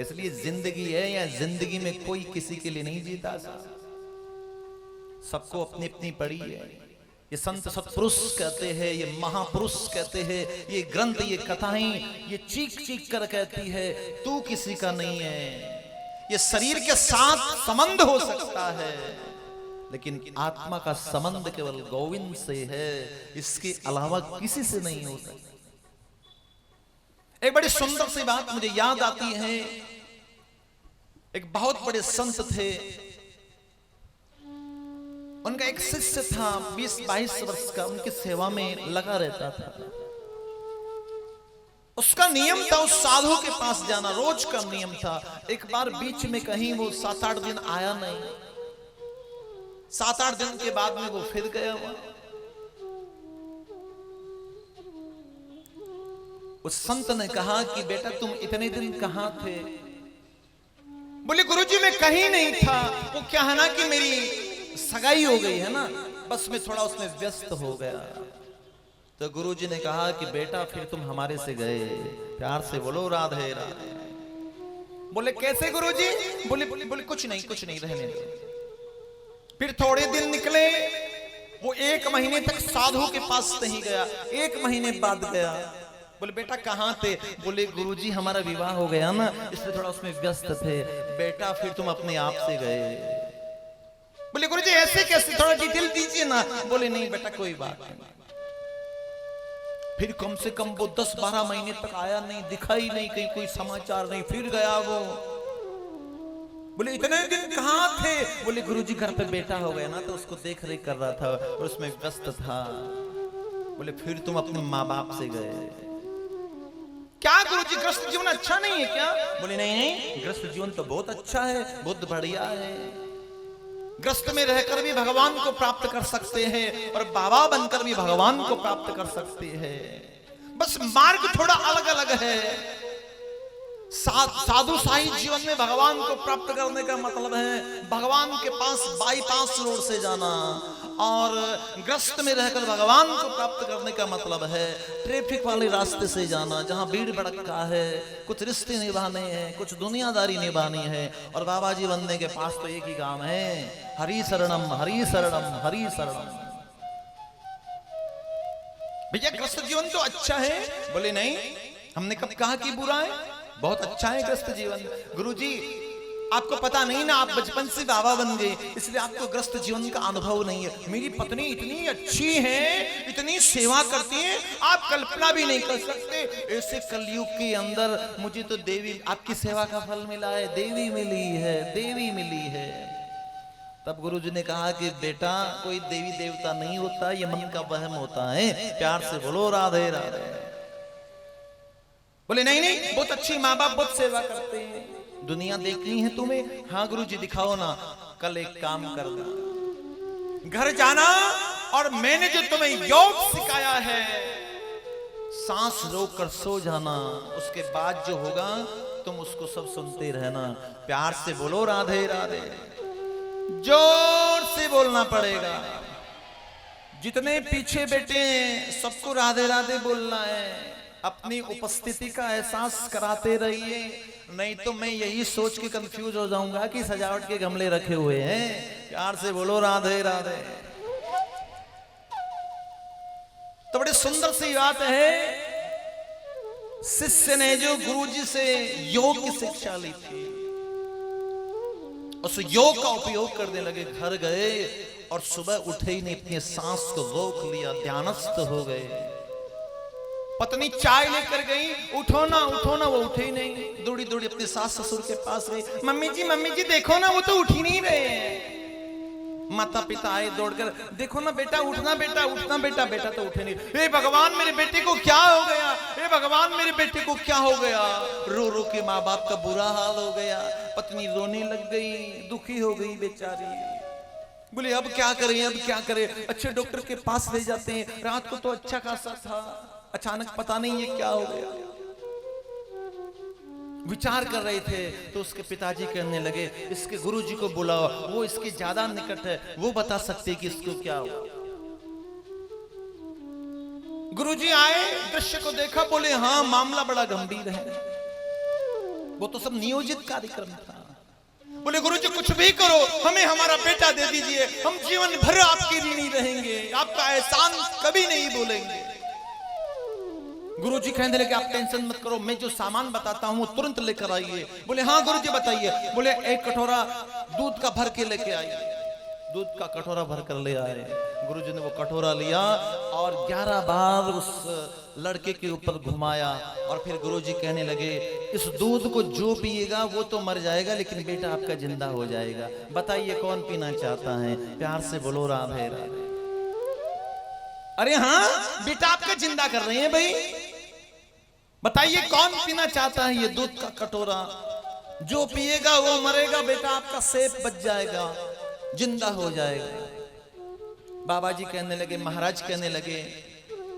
इसलिए जिंदगी है या जिंदगी में कोई किसी के लिए नहीं जीता, सबको अपनी अपनी पड़ी है। ये संत सत्पुरुष कहते हैं, ये महापुरुष कहते हैं, ये ग्रंथ, ये कथाएं, ये चीख चीख कर कहती है तू किसी का नहीं है। ये शरीर के साथ संबंध हो सकता है, लेकिन आत्मा का संबंध केवल गोविंद से है, इसके अलावा किसी से नहीं हो सकता। एक बड़ी सुंदर सी बात मुझे याद आती है। एक बहुत बड़े संत थे, उनका एक शिष्य था 20-22 वर्ष का, उनकी सेवा में लगा रहता था। उसका नियम था उस साधु के पास जाना, रोज का नियम था। एक बार बीच में कहीं वो 7-8 दिन आया नहीं, 7-8 दिन के बाद में वो फिर गया हुआ। उस संत ने कहा कि बेटा तुम इतने दिन कहां थे? बोले गुरुजी मैं कहीं नहीं था, वो क्या है ना कि मेरी सगाई हो गई है ना, बस मैं थोड़ा उसमें व्यस्त हो गया। तो गुरुजी ने कहा कि बेटा फिर तुम हमारे से गए, प्यार से बोलो राधे राधे। बोले कैसे गुरुजी? बोले बोले कुछ नहीं रहने दो। फिर थोड़े दिन निकले, वो 1 महीने तक साधु के पास नहीं गया, 1 महीने बाद गया। बोले बेटा कहाँ थे? बोले गुरुजी हमारा विवाह हो गया ना, इसलिए थोड़ा उसमें व्यस्त थे। बेटा फिर तुम अपने आप से गए। बोले गुरुजी ऐसे कैसे, थोड़ा डिटेल दीजिए ना। बोले नहीं बेटा कोई बात नहीं। फिर कम से कम वो 10-12 महीने तक आया नहीं, दिखाई नहीं, कहीं कोई समाचार नहीं, फिर गया वो। बोले इतने दिन कहाँ थे? बोले गुरुजी घर पे बेटा हो गया ना, तो उसको देख रेख कर रहा था और उसमें व्यस्त था। बोले फिर तुम अपने माँ बाप से गए। क्या गुरुजी गृहस्थ जीवन अच्छा नहीं है क्या? बोले नहीं, गृहस्थ जीवन तो बहुत अच्छा है, बहुत बढ़िया है। गृहस्थ में रहकर भी भगवान को प्राप्त कर सकते हैं और बाबा बनकर भी भगवान को प्राप्त कर सकते हैं, बस मार्ग थोड़ा अलग अलग है। साधु शाही जीवन में भगवान को प्राप्त करने का मतलब है भगवान के पास बाईपास रोड से जाना, और ग्रस्त में रहकर भगवान को प्राप्त करने का मतलब है ट्रैफिक वाले रास्ते से जाना, जहां भीड़ भड़का है, कुछ रिश्ते निभाने हैं, कुछ दुनियादारी निभानी है। और बाबा जी बनने के पास तो एक ही काम है, हरि शरणम हरि शरणम हरि शरणम। भैया ग्रस्त जीवन तो अच्छा है। बोले नहीं, हमने कब कहा कि बुरा है? बहुत अच्छा है ग्रस्त जीवन। गुरुजी आपको पता नहीं ना, आप बचपन से बाबा बन गए, इसलिए आपको ग्रस्त जीवन का अनुभव नहीं है। मेरी पत्नी इतनी अच्छी है, इतनी सेवा करती है, आप कल्पना भी नहीं कर सकते। ऐसे कलयुग के अंदर मुझे तो देवी, आपकी सेवा का फल मिला है, देवी मिली है, देवी मिली है। तब गुरुजी ने कहा कि बेटा कोई देवी देवता नहीं होता, ये मन का वहम होता है, प्यार से बोलो राधे राधे। बोले नहीं नहीं, बहुत अच्छी माँ बाप बहुत सेवा करते हैं, दुनिया देखनी है तुम्हें? हाँ गुरुजी दिखाओ ना। कल एक काम करना, घर जाना और मैंने जो तुम्हें योग सिखाया है, सांस रोककर सो जाना, उसके बाद जो होगा तुम उसको सब सुनते रहना। प्यार से बोलो राधे राधे, जोर से बोलना पड़ेगा। जितने पीछे बैठे हैं सबको राधे राधे बोलना है। अपनी उपस्थिति का एहसास कराते रहिए, नहीं तो मैं यही सोच के कंफ्यूज हो जाऊंगा कि सजावट के गमले रखे हुए हैं। प्यार से बोलो राधे राधे। तो बड़ी सुंदर सी बात है, शिष्य ने जो गुरुजी से योग की शिक्षा ली थी, उस योग का उपयोग करने लगे। घर गए और सुबह उठे ही नहीं, अपनी सांस को रोक लिया, ध्यानस्थ हो गए। पत्नी चाय लेकर गई, उठो ना वो उठे ही नहीं। दौड़ी दौड़ी अपने सास ससुर के पास गई, मम्मी जी देखो ना, वो तो उठ ही नहीं रहे हैं। माता पिता आए दौड़कर, देखो ना बेटा उठना बेटा। बेटा तो उठे नहीं। हे भगवान मेरे बेटे को क्या हो गया, हे भगवान मेरे बेटे को क्या हो गया। रो रो के माँ बाप का बुरा हाल हो गया। पत्नी रोने लग गई, दुखी हो गई बेचारी। बोले अब क्या करें? अच्छे डॉक्टर के पास ले जाते हैं। रात को तो अच्छा खासा था, अचानक पता नहीं ये क्या हो गया। विचार कर रहे थे तो उसके पिताजी कहने लगे, इसके गुरुजी को बुलाओ, वो इसके ज्यादा निकट है, वो बता सकते कि इसको क्या हो। गुरुजी आए, दृश्य को देखा, बोले हाँ मामला बड़ा गंभीर है। वो तो सब नियोजित कार्यक्रम था। बोले गुरुजी कुछ भी करो, हमें हमारा बेटा दे दीजिए, हम जीवन भर आपके ऋणी रहेंगे, आपका एहसान कभी नहीं भूलेंगे। गुरुजी कहने लगे आप टेंशन मत करो, मैं जो सामान बताता हूं तुरंत लेकर आइए। बोले हाँ गुरुजी बताइए। बोले एक कटोरा दूध का भर के लेके आइए। दूध का कटोरा भर कर ले आए। गुरुजी ने वो कटोरा लिया और 11 बार उस लड़के के ऊपर घुमाया और फिर गुरुजी कहने लगे इस दूध को जो पिएगा वो तो मर जाएगा, लेकिन बेटा आपका जिंदा हो जाएगा। बताइए कौन पीना चाहता है? प्यार से बोलो राधे राधे। अरे हाँ बेटा आपका जिंदा कर रहे हैं भाई, बताइए कौन पीना चाहता है ये दूध का कटोरा? जो पिएगा वो मरेगा, बेटा आपका सेब बच जाएगा, जिंदा हो जाएगा। बाबा जी कहने लगे, महाराज कहने लगे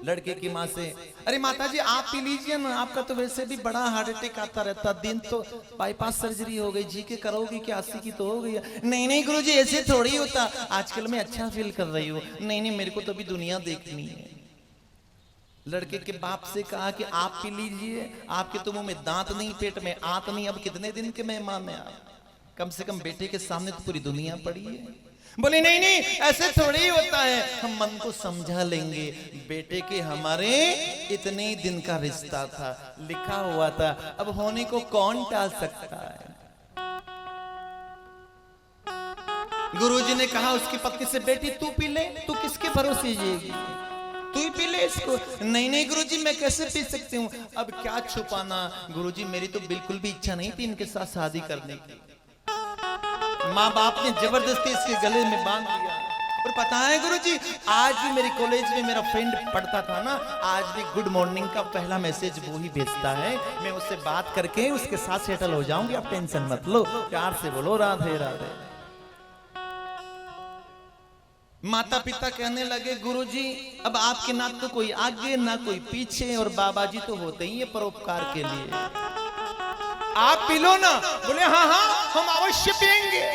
लड़के की माँ से, अरे माता जी आप पी लीजिए ना, आपका तो वैसे भी बड़ा हार्ट अटैक आता रहता, दिन तो बाईपास सर्जरी हो गई, जी के करोगी क्या, 80 की तो हो गई। नहीं नहीं गुरुजी ऐसे थोड़ी होता, आजकल मैं अच्छा फील कर रही हूँ। नहीं नहीं मेरे को तो अभी दुनिया देखनी है। लड़के के बाप से कहा कि आप पी लीजिए, आपके तो मुंह में दांत नहीं, पेट में आंत नहीं, अब कितने दिन के मेहमान हैं आप, कम से कम बेटे के सामने तो पूरी दुनिया पड़ी है। बोले नहीं नहीं ऐसे थोड़ी ही होता है, हम मन को समझा लेंगे, बेटे के हमारे इतने दिन का रिश्ता था, लिखा हुआ था, अब होने को कौन टाल सकता है। गुरुजी ने कहा उसकी पत्नी से, बेटी तू पी ले, तू किसके भरोसे जिएगी, तू ही पी ले इसको। नहीं नहीं गुरुजी मैं कैसे पी सकती हूँ, अब क्या छुपाना गुरुजी, मेरी तो बिल्कुल भी इच्छा नहीं थी इनके साथ शादी करने की। माँ बाप ने जबरदस्ती इसके गले में बांध दिया। और पता है गुरुजी आज भी मेरे कॉलेज में मेरा फ्रेंड पढ़ता था ना, आज भी गुड मॉर्निंग का पहला मैसेज वो ही भेजता है, मैं उससे बात करके उसके साथ सेटल हो जाऊंगी, आप टेंशन मत लो। प्यार से बोलो राधे राधे। माता पिता कहने लगे गुरुजी अब आपके ना तो कोई आगे ना कोई पीछे, और बाबा जी तो होते ही है परोपकार के लिए, आप पी लो ना। बोले हाँ हाँ हम अवश्य पिएंगे,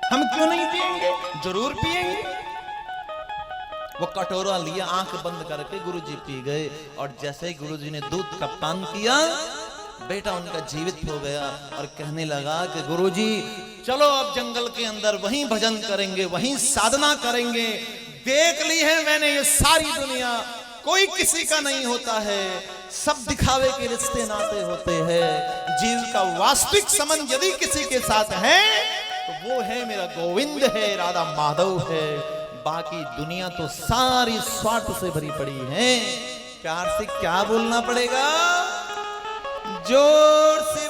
हम क्यों नहीं पिएंगे, जरूर पिएंगे। वो कटोरा लिया, आंख बंद करके गुरुजी पी गए, और जैसे ही गुरुजी ने दूध का पान किया बेटा उनका जीवित हो गया, और कहने लगा कि गुरुजी चलो अब जंगल के अंदर वहीं भजन करेंगे, वहीं साधना करेंगे, देख ली है मैंने ये सारी दुनिया, कोई किसी का नहीं होता है, सब दिखावे के रिश्ते नाते होते हैं, जीव का वास्तविक संबंध यदि किसी के साथ है तो वो है मेरा गोविंद है, राधा माधव है, बाकी दुनिया तो सारी स्वार्थ से भरी पड़ी है। प्यार से क्या बोलना पड़ेगा, जोर से